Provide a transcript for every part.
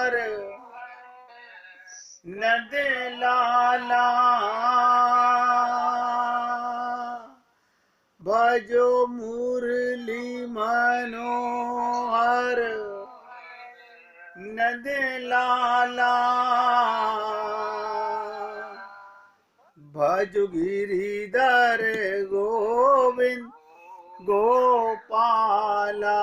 हर नद लाला भजो मुरली मनोहर नद लाला भज गिरिधर गोविंद गोपाला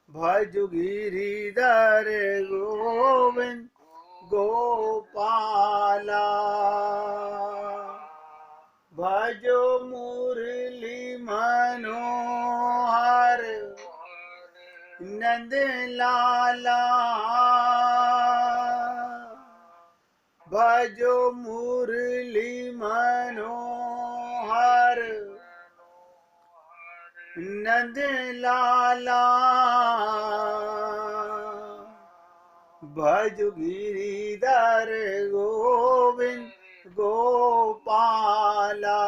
भज गिरिधर गोविंद गोपाला भजो मुरली मनोहर नंद लाला भजो मुरली मनोहर नंद लाला भज गिरिधर गोविंद गोपाला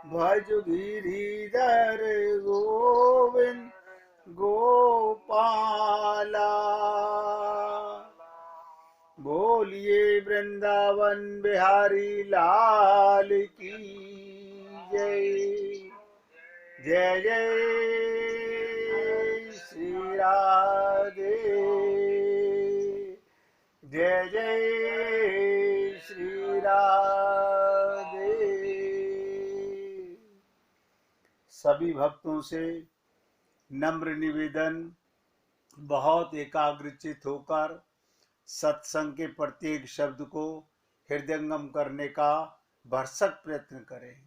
भज गिरिधर गोविंद गोपाला बोलिए वृंदावन बिहारी लाल की जय जय जय श्री राधे जय जय श्री राधे। सभी भक्तों से नम्र निवेदन, बहुत एकाग्रचित होकर सत्संग के प्रत्येक शब्द को हृदयंगम करने का भरसक प्रयत्न करें।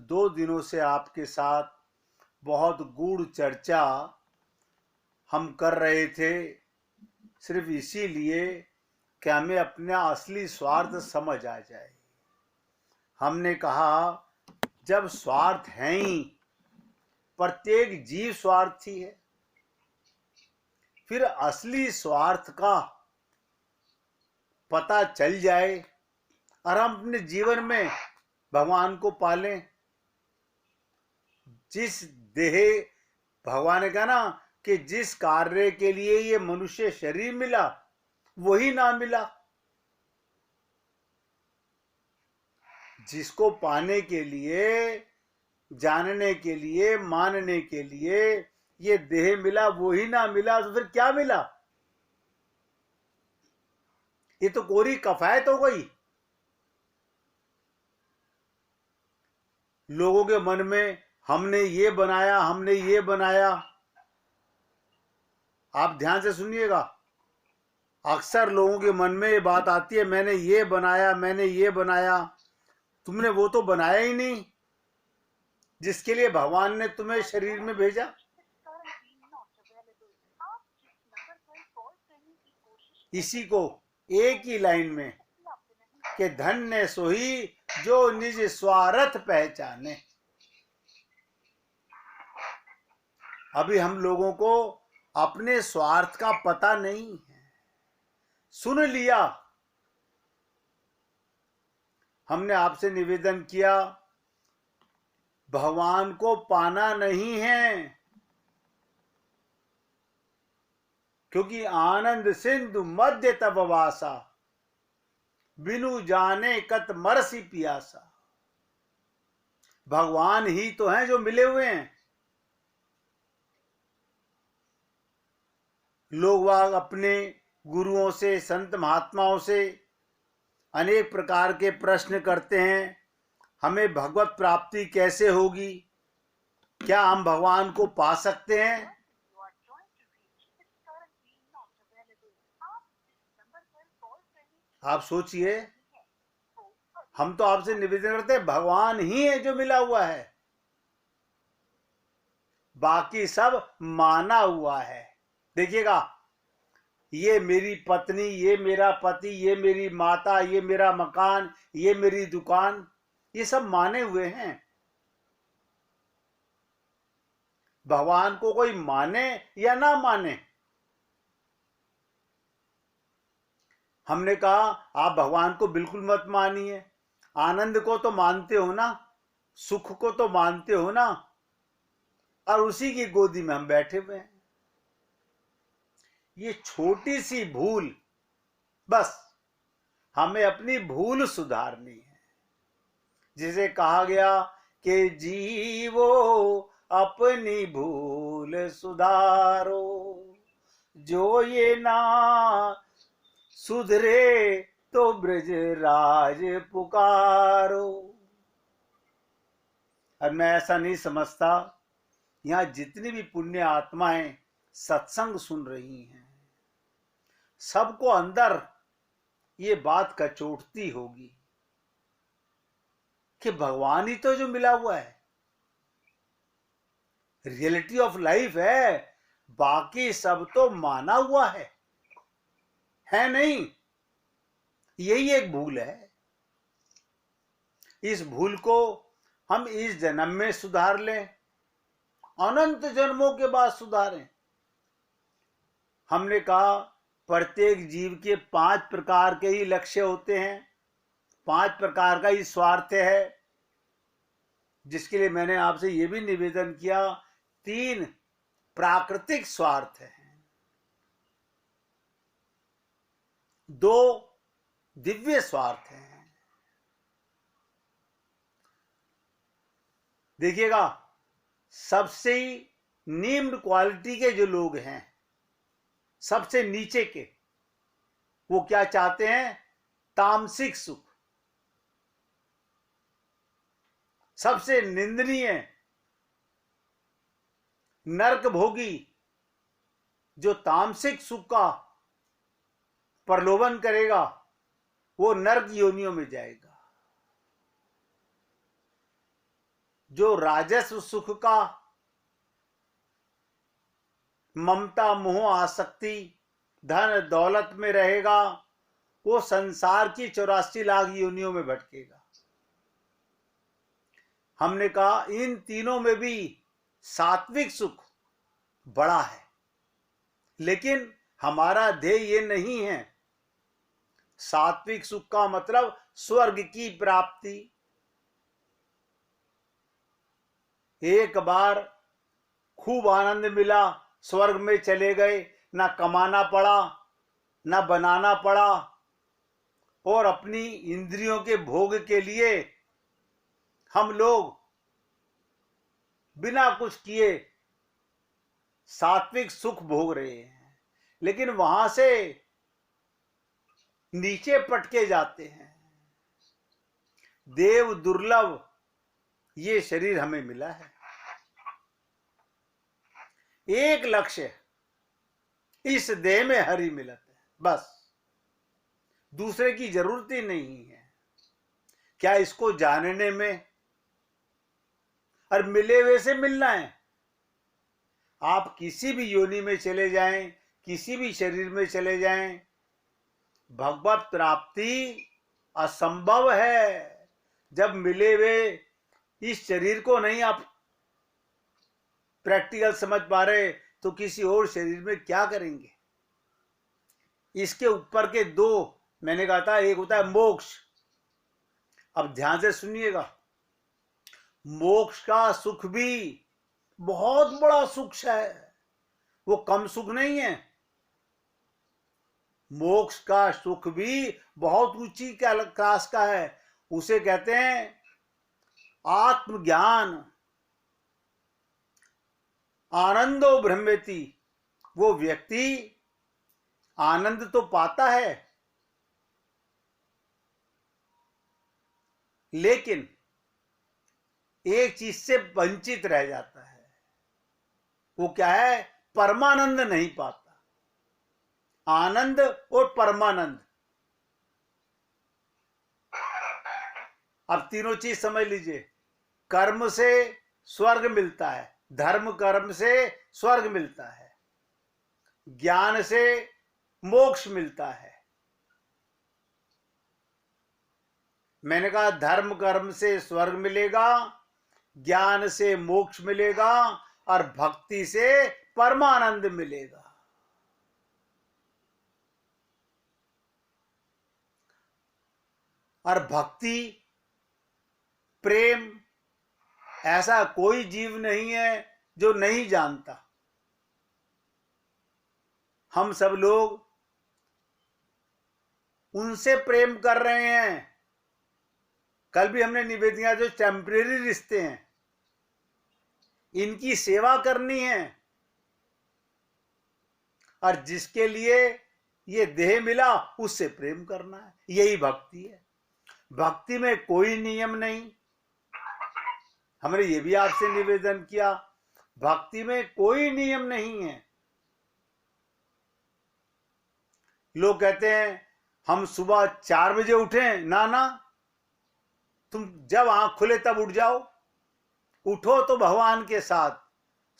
2 दिनों से आपके साथ बहुत गूढ़ चर्चा हम कर रहे थे, सिर्फ इसीलिए कि हमें अपना असली स्वार्थ समझ आ जाए। हमने कहा जब स्वार्थ है ही, प्रत्येक जीव स्वार्थी है, फिर असली स्वार्थ का पता चल जाए और हम अपने जीवन में भगवान को पालें। जिस देह, भगवान ने कहा ना कि जिस कार्य के लिए ये मनुष्य शरीर मिला वही ना मिला। जिसको पाने के लिए, जानने के लिए, मानने के लिए ये देह मिला वही ना मिला, तो फिर क्या मिला? ये तो कोरी कफायत हो गई। लोगों के मन में हमने ये बनाया, हमने ये बनाया। आप ध्यान से सुनिएगा, अक्सर लोगों के मन में ये बात आती है, मैंने ये बनाया, मैंने ये बनाया। तुमने वो तो बनाया ही नहीं जिसके लिए भगवान ने तुम्हें शरीर में भेजा। इसी को एक ही लाइन में कि धन्य सोही जो निज स्वार्थ पहचाने। अभी हम लोगों को अपने स्वार्थ का पता नहीं है। सुन लिया, हमने आपसे निवेदन किया, भगवान को पाना नहीं है, क्योंकि आनंद सिंधु मध्य तब वासा, बिनु जाने कत मरसी पियासा। भगवान ही तो हैं जो मिले हुए हैं। लोग वाग अपने गुरुओं से, संत महात्माओं से अनेक प्रकार के प्रश्न करते हैं, हमें भगवत प्राप्ति कैसे होगी, क्या हम भगवान को पा सकते हैं? आप सोचिए, हम तो आपसे निवेदन करते हैं, भगवान ही है जो मिला हुआ है, बाकी सब माना हुआ है। देखिएगा, ये मेरी पत्नी, ये मेरा पति, ये मेरी माता, ये मेरा मकान, ये मेरी दुकान, ये सब माने हुए हैं। भगवान को कोई माने या ना माने, हमने कहा आप भगवान को बिल्कुल मत मानिए। आनंद को तो मानते हो ना, सुख को तो मानते हो ना, और उसी की गोदी में हम बैठे हुए हैं। ये छोटी सी भूल, बस हमें अपनी भूल सुधारनी है। जिसे कहा गया कि जीवो अपनी भूल सुधारो, जो ये ना सुधरे तो ब्रज राज पुकारो। और मैं ऐसा नहीं समझता, यहाँ जितनी भी पुण्य आत्माएं सत्संग सुन रही हैं, सबको अंदर ये बात कचोटती होगी कि भगवान ही तो जो मिला हुआ है, रियलिटी ऑफ लाइफ है, बाकी सब तो माना हुआ है नहीं? यही एक भूल है। इस भूल को हम इस जन्म में सुधार लें, अनंत जन्मों के बाद सुधारें। हमने कहा प्रत्येक जीव के 5 प्रकार के ही लक्ष्य होते हैं, 5 प्रकार का ही स्वार्थ है, जिसके लिए मैंने आपसे यह भी निवेदन किया 3 प्राकृतिक स्वार्थ हैं, 2 दिव्य स्वार्थ हैं। देखिएगा, सबसे निम्न क्वालिटी के जो लोग हैं, सबसे नीचे के, वो क्या चाहते हैं? तामसिक सुख। सबसे निंदनीय नरक भोगी जो तामसिक सुख का प्रलोभन करेगा, वो नरक योनियों में जाएगा। जो राजस्व सुख का ममता मोह आसक्ति धन दौलत में रहेगा, वो संसार की 84 लाख योनियों में भटकेगा। हमने कहा इन तीनों में भी सात्विक सुख बड़ा है, लेकिन हमारा ध्येय ये नहीं है। सात्विक सुख का मतलब स्वर्ग की प्राप्ति। एक बार खूब आनंद मिला, स्वर्ग में चले गए, ना कमाना पड़ा, ना बनाना पड़ा, और अपनी इंद्रियों के भोग के लिए हम लोग बिना कुछ किए सात्विक सुख भोग रहे हैं, लेकिन वहां से नीचे पटके जाते हैं। देव दुर्लभ ये शरीर हमें मिला है, एक लक्ष्य, इस देह में हरि मिलत है, बस दूसरे की जरूरत ही नहीं है। क्या इसको जानने में और मिले हुए से मिलना है? आप किसी भी योनि में चले जाएं, किसी भी शरीर में चले जाएं, भगवत प्राप्ति असंभव है जब मिले हुए इस शरीर को नहीं आप प्रैक्टिकल समझ पा रहे, तो किसी और शरीर में क्या करेंगे? इसके ऊपर के 2 मैंने कहा था, एक होता है मोक्ष। अब ध्यान से सुनिएगा, मोक्ष का सुख भी बहुत बड़ा सुख है, वो कम सुख नहीं है। मोक्ष का सुख भी बहुत ऊंची क्लास का है। उसे कहते हैं आत्मज्ञान, आनंदो ब्रह्मेति। वो व्यक्ति आनंद तो पाता है, लेकिन एक चीज से वंचित रह जाता है। वो क्या है? परमानंद नहीं पाता। आनंद और परमानंद, अब तीनों चीज समझ लीजिए। कर्म से स्वर्ग मिलता है, धर्म कर्म से स्वर्ग मिलता है, ज्ञान से मोक्ष मिलता है। मैंने कहा धर्म कर्म से स्वर्ग मिलेगा, ज्ञान से मोक्ष मिलेगा, और भक्ति से परमानंद मिलेगा। और भक्ति प्रेम, ऐसा कोई जीव नहीं है जो नहीं जानता। हम सब लोग उनसे प्रेम कर रहे हैं। कल भी हमने निवेदन किया, जो टेम्परेरी रिश्ते हैं इनकी सेवा करनी है, और जिसके लिए ये देह मिला उससे प्रेम करना है। यही भक्ति है। भक्ति में कोई नियम नहीं। हमने ये भी आपसे निवेदन किया, भक्ति में कोई नियम नहीं है। लोग कहते हैं हम सुबह 4 बजे उठें। ना ना, तुम जब आंख खुले तब उठ जाओ। उठो तो भगवान के साथ,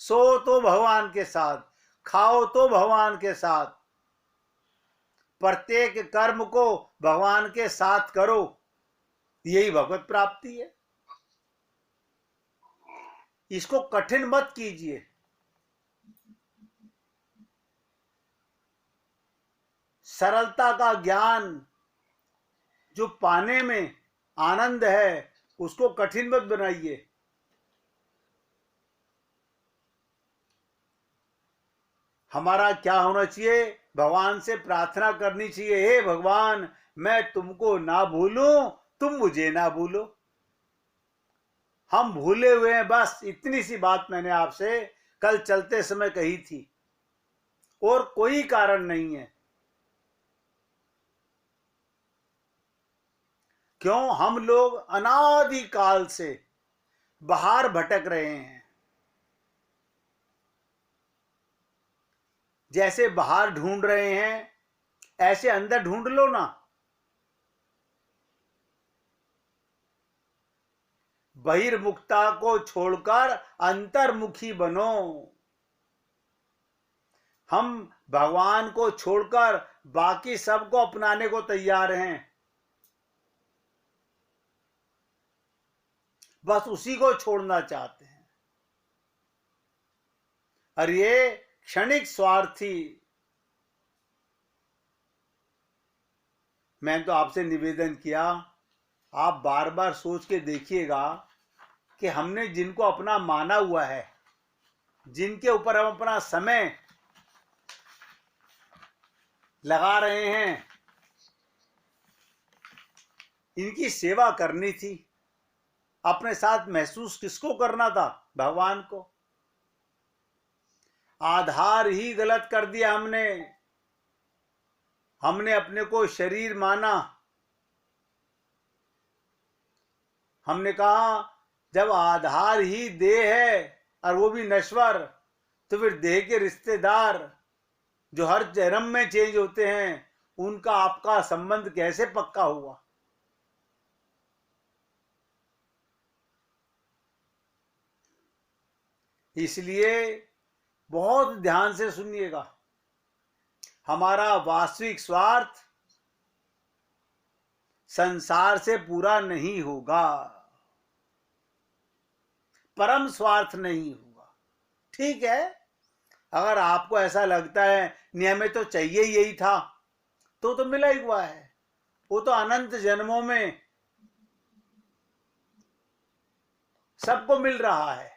सो तो भगवान के साथ, खाओ तो भगवान के साथ। प्रत्येक कर्म को भगवान के साथ करो, यही भगवत प्राप्ति है। इसको कठिन मत कीजिए। सरलता का ज्ञान जो पाने में आनंद है, उसको कठिन मत बनाइए। हमारा क्या होना चाहिए? भगवान से प्रार्थना करनी चाहिए, हे भगवान, मैं तुमको ना भूलूं, तुम मुझे ना भूलो। हम भूले हुए हैं, बस इतनी सी बात मैंने आपसे कल चलते समय कही थी, और कोई कारण नहीं है। क्यों? हम लोग अनादिकाल से बाहर भटक रहे हैं। जैसे बाहर ढूंढ रहे हैं, ऐसे अंदर ढूंढ लो ना। बहिर्मुखता को छोड़कर अंतर्मुखी बनो। हम भगवान को छोड़कर बाकी सबको अपनाने को तैयार हैं, बस उसी को छोड़ना चाहते हैं। और ये क्षणिक स्वार्थी। मैंने तो आपसे निवेदन किया, आप बार बार सोच के देखिएगा कि हमने जिनको अपना माना हुआ है, जिनके ऊपर हम अपना समय लगा रहे हैं, इनकी सेवा करनी थी। अपने साथ महसूस किसको करना था? भगवान को। आधार ही गलत कर दिया हमने। हमने अपने को शरीर माना। हमने कहा जब आधार ही देह है और वो भी नश्वर, तो फिर देह के रिश्तेदार जो हर जन्म में चेंज होते हैं, उनका आपका संबंध कैसे पक्का हुआ? इसलिए बहुत ध्यान से सुनिएगा। हमारा वास्तविक स्वार्थ संसार से पूरा नहीं होगा, परम स्वार्थ नहीं होगा। ठीक है, अगर आपको ऐसा लगता है नहीं हमें तो चाहिए यही था, तो मिला ही हुआ है। वो तो अनंत जन्मों में सबको मिल रहा है।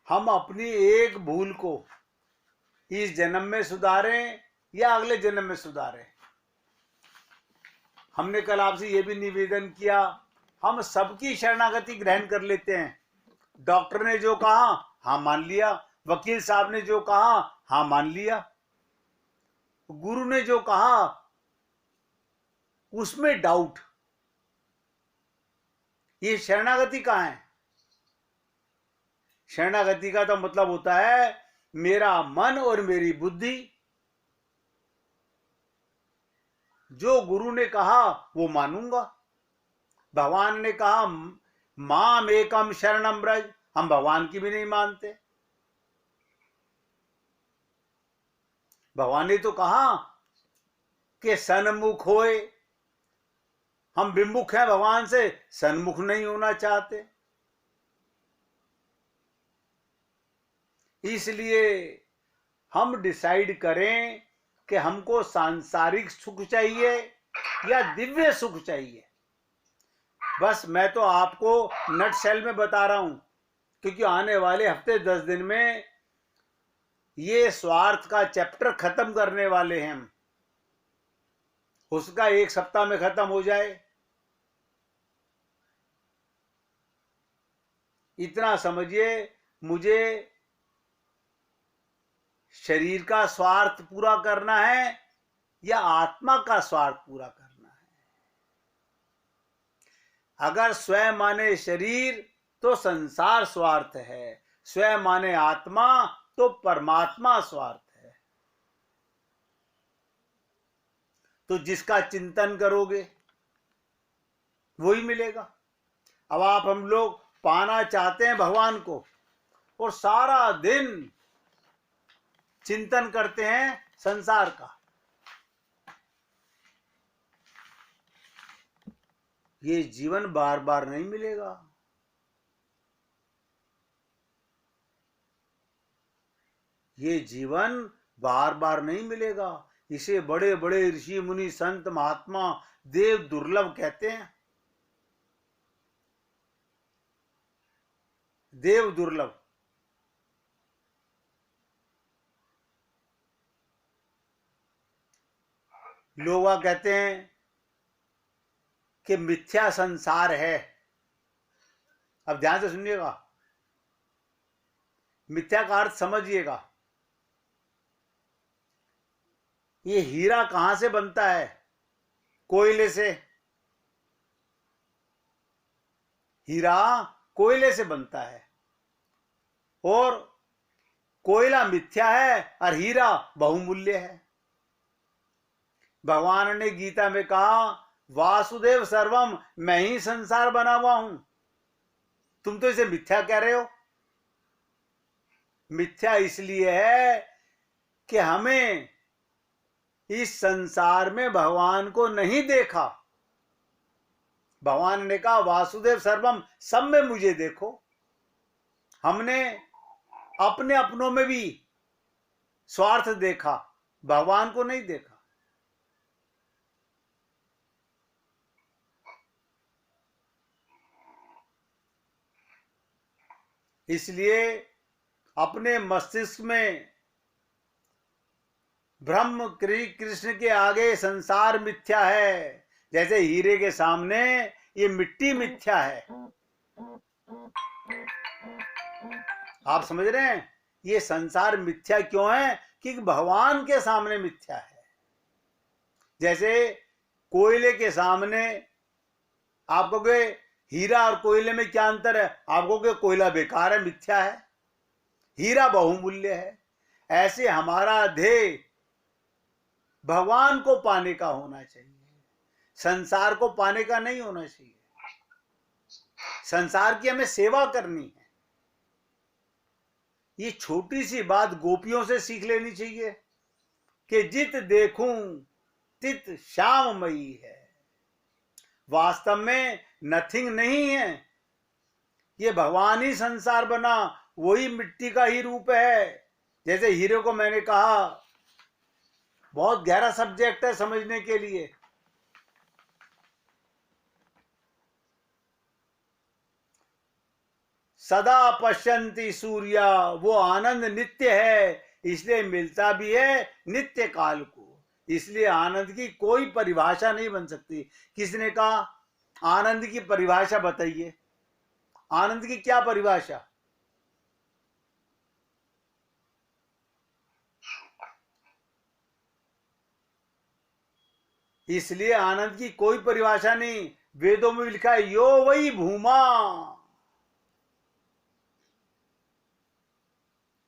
हम अपनी एक भूल को इस जन्म में सुधारें या अगले जन्म में सुधारें। हमने कल आपसे यह भी निवेदन किया, हम सबकी शरणागति ग्रहण कर लेते हैं। डॉक्टर ने जो कहा हाँ मान लिया, वकील साहब ने जो कहा हाँ मान लिया, गुरु ने जो कहा उसमें डाउट। ये शरणागति कहाँ है? शरणागति का तो मतलब होता है मेरा मन और मेरी बुद्धि, जो गुरु ने कहा वो मानूंगा। भगवान ने कहा माम एकम शरणम ब्रज, हम भगवान की भी नहीं मानते। भगवान ने तो कहा कि सन्मुख होए, हम विमुख हैं भगवान से, सन्मुख नहीं होना चाहते। इसलिए हम डिसाइड करें कि हमको सांसारिक सुख चाहिए या दिव्य सुख चाहिए। बस मैं तो आपको नट शेल में बता रहा हूं, क्योंकि आने वाले हफ्ते 10 दिन में ये स्वार्थ का चैप्टर खत्म करने वाले हैं हम। उसका 1 सप्ताह में खत्म हो जाए, इतना समझिए। मुझे शरीर का स्वार्थ पूरा करना है या आत्मा का स्वार्थ पूरा करना है। अगर स्वयं माने शरीर तो संसार स्वार्थ है, स्वयं माने आत्मा तो परमात्मा स्वार्थ है। तो जिसका चिंतन करोगे वही मिलेगा। अब हम लोग पाना चाहते हैं भगवान को और सारा दिन चिंतन करते हैं संसार का, ये जीवन बार बार नहीं मिलेगा। ये जीवन बार बार नहीं मिलेगा। इसे बड़े बड़े ऋषि मुनि संत महात्मा देव दुर्लभ कहते हैं। देव दुर्लभ। लोग कहते हैं कि मिथ्या संसार है। अब ध्यान से सुनिएगा, मिथ्या का अर्थ समझिएगा। ये हीरा कहां से बनता है? कोयले से। हीरा कोयले से बनता है और कोयला मिथ्या है और हीरा बहुमूल्य है। भगवान ने गीता में कहा, वासुदेव सर्वम, मैं ही संसार बना हुआ हूं। तुम तो इसे मिथ्या कह रहे हो। मिथ्या इसलिए है कि हमें इस संसार में भगवान को नहीं देखा। भगवान ने कहा वासुदेव सर्वम, सब में मुझे देखो। हमने अपने अपनों में भी स्वार्थ देखा, भगवान को नहीं देखा। इसलिए अपने मस्तिष्क में ब्रह्म कृष्ण के आगे संसार मिथ्या है, जैसे हीरे के सामने ये मिट्टी मिथ्या है। आप समझ रहे हैं ये संसार मिथ्या क्यों है? कि भगवान के सामने मिथ्या है। जैसे कोयले के सामने आप कहोगे हीरा और कोयले में क्या अंतर है? आप कहोगे कोयला बेकार है, मिथ्या है, हीरा बहुमूल्य है। ऐसे हमारा ध्येय भगवान को पाने का होना चाहिए, संसार को पाने का नहीं होना चाहिए। संसार की हमें सेवा करनी है। ये छोटी सी बात गोपियों से सीख लेनी चाहिए कि जित देखूं तित श्याममयी है। वास्तव में नथिंग नहीं है, ये भगवान ही संसार बना, वही मिट्टी का ही रूप है। जैसे हीरे को मैंने कहा बहुत गहरा सब्जेक्ट है समझने के लिए। सदा पश्यंती सूर्या, वो आनंद नित्य है, इसलिए मिलता भी है नित्य काल को। इसलिए आनंद की कोई परिभाषा नहीं बन सकती। किसने कहा? आनंद की परिभाषा बताइए। आनंद की क्या परिभाषा? इसलिए आनंद की कोई परिभाषा नहीं। वेदों में लिखा है यो वही भूमा।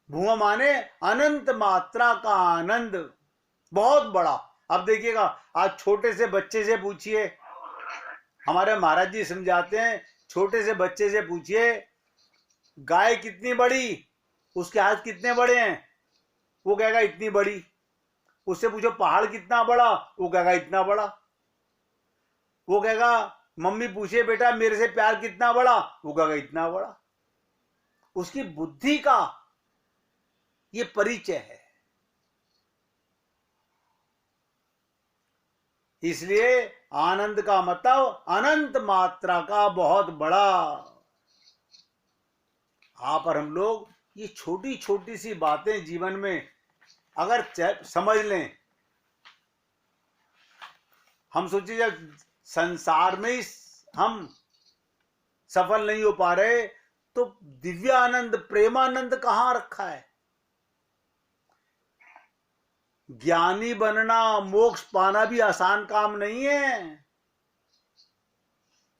भूमा माने अनंत मात्रा का आनंद, बहुत बड़ा। अब देखिएगा, आज छोटे से बच्चे से पूछिए, हमारे महाराज जी समझाते हैं, छोटे से बच्चे से पूछिए गाय कितनी बड़ी, उसके हाथ कितने बड़े हैं, वो कहेगा इतनी बड़ी। उससे पूछो पहाड़ कितना बड़ा, वो कहेगा इतना बड़ा। वो कहेगा मम्मी पूछे बेटा मेरे से प्यार कितना बड़ा, वो कहेगा इतना बड़ा। उसकी बुद्धि का ये परिचय है। इसलिए आनंद का मतलब अनंत मात्रा का बहुत बड़ा। आप और हम लोग ये छोटी छोटी सी बातें जीवन में अगर समझ लें, हम सोचिए जब संसार में ही हम सफल नहीं हो पा रहे तो दिव्यानंद प्रेमानंद कहां रखा है। ज्ञानी बनना मोक्ष पाना भी आसान काम नहीं है,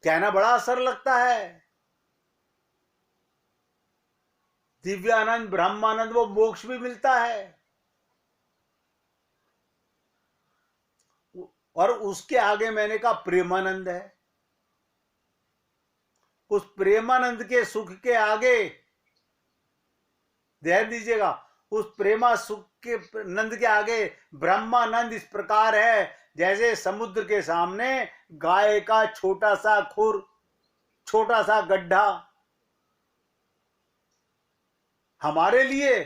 कहना बड़ा असर लगता है। दिव्यानंद ब्रह्मानंद वो मोक्ष भी मिलता है, और उसके आगे मैंने कहा प्रेमानंद है। उस प्रेमानंद के सुख के आगे ध्यान दीजिएगा, उस प्रेमा सुख के नंद के आगे ब्रह्मानंद इस प्रकार है जैसे समुद्र के सामने गाय का छोटा सा खुर, छोटा सा गड्ढा। हमारे लिए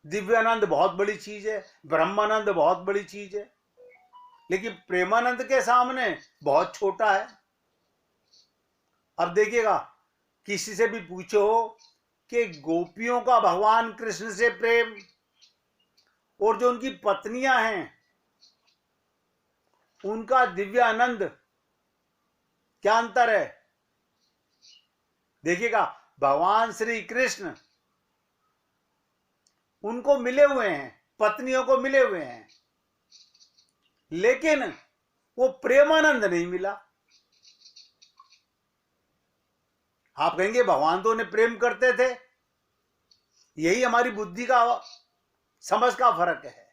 दिव्यानंद बहुत बड़ी चीज है, ब्रह्मानंद बहुत बड़ी चीज है, लेकिन प्रेमानंद के सामने बहुत छोटा है। अब देखिएगा, किसी से भी पूछो कि गोपियों का भगवान कृष्ण से प्रेम और जो उनकी पत्नियां हैं उनका दिव्यानंद, क्या अंतर है? देखिएगा, भगवान श्री कृष्ण उनको मिले हुए हैं, पत्नियों को मिले हुए हैं, लेकिन वो प्रेमानंद नहीं मिला। आप कहेंगे भगवान तो उन्हें प्रेम करते थे, यही हमारी बुद्धि का समझ का फर्क है।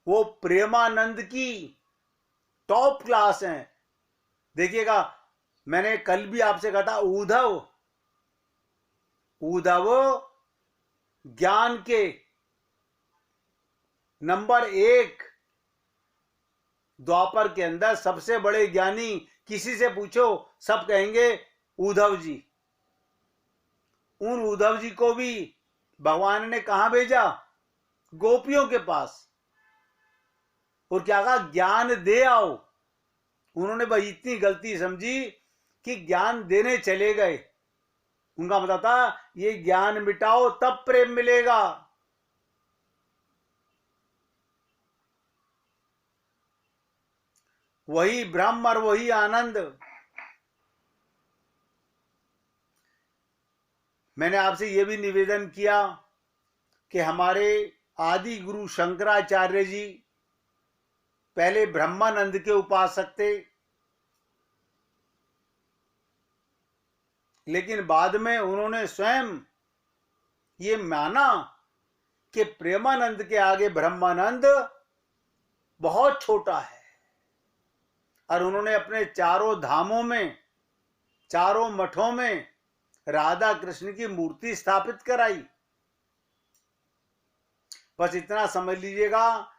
वो प्रेमानंद की टॉप क्लास है। देखिएगा, मैंने कल भी आपसे कहा था, उद्धव ज्ञान के नंबर 1 द्वापर के अंदर सबसे बड़े ज्ञानी किसी से पूछो सब कहेंगे उद्धव जी। उन उद्धव जी को भी भगवान ने कहां भेजा? गोपियों के पास। और क्या कहा? ज्ञान दे आओ। उन्होंने भाई इतनी गलती समझी कि ज्ञान देने चले गए। उनका मतलब था ये ज्ञान मिटाओ तब प्रेम मिलेगा। वही ब्रह्म और वही आनंद। मैंने आपसे यह भी निवेदन किया कि हमारे आदि गुरु शंकराचार्य जी पहले ब्रह्मानंद के उपासक थे, लेकिन बाद में उन्होंने स्वयं ये माना कि प्रेमानंद के आगे ब्रह्मानंद बहुत छोटा है, और उन्होंने अपने चारों धामों में, चारों मठों में राधा कृष्ण की मूर्ति स्थापित कराई। बस इतना समझ लीजिएगा,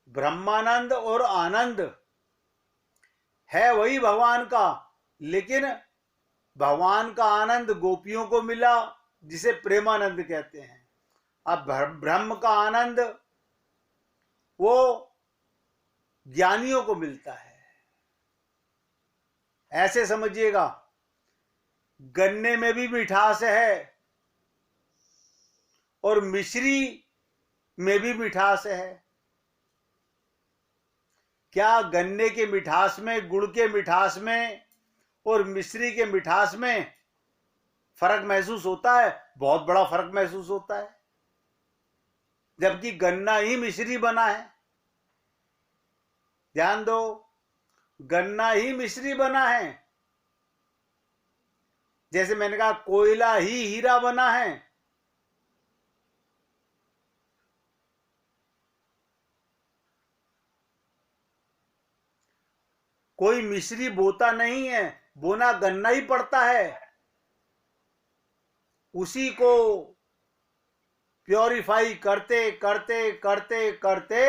ब्रह्मानंद और आनंद है वही भगवान का, लेकिन भगवान का आनंद गोपियों को मिला जिसे प्रेमानंद कहते हैं। अब ब्रह्म का आनंद वो ज्ञानियों को मिलता है। ऐसे समझिएगा, गन्ने में भी मिठास है और मिश्री में भी मिठास है। क्या गन्ने के मिठास में, गुड़ के मिठास में और मिश्री के मिठास में फर्क महसूस होता है? बहुत बड़ा फर्क महसूस होता है, जबकि गन्ना ही मिश्री बना है। ध्यान दो, गन्ना ही मिश्री बना है। जैसे मैंने कहा कोयला ही हीरा बना है। कोई मिश्री बोता नहीं है, बोना गन्ना ही पड़ता है। उसी को प्योरीफाई करते करते करते करते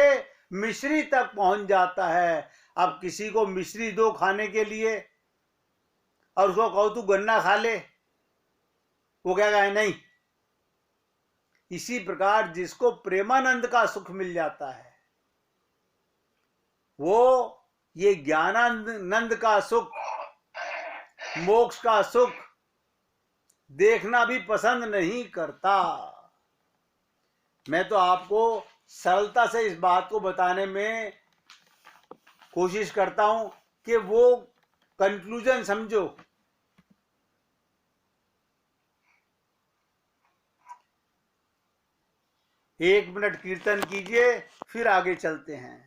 मिश्री तक पहुंच जाता है। अब किसी को मिश्री दो खाने के लिए और उसको कहो तू गन्ना खा ले, वो क्या कहे? नहीं, इसी प्रकार जिसको प्रेमानंद का सुख मिल जाता है वो ये ज्ञानानंद का सुख, मोक्ष का सुख देखना भी पसंद नहीं करता। मैं तो आपको सरलता से इस बात को बताने में कोशिश करता हूं कि वो कंक्लूजन समझो। एक मिनट कीर्तन कीजिए, फिर आगे चलते हैं।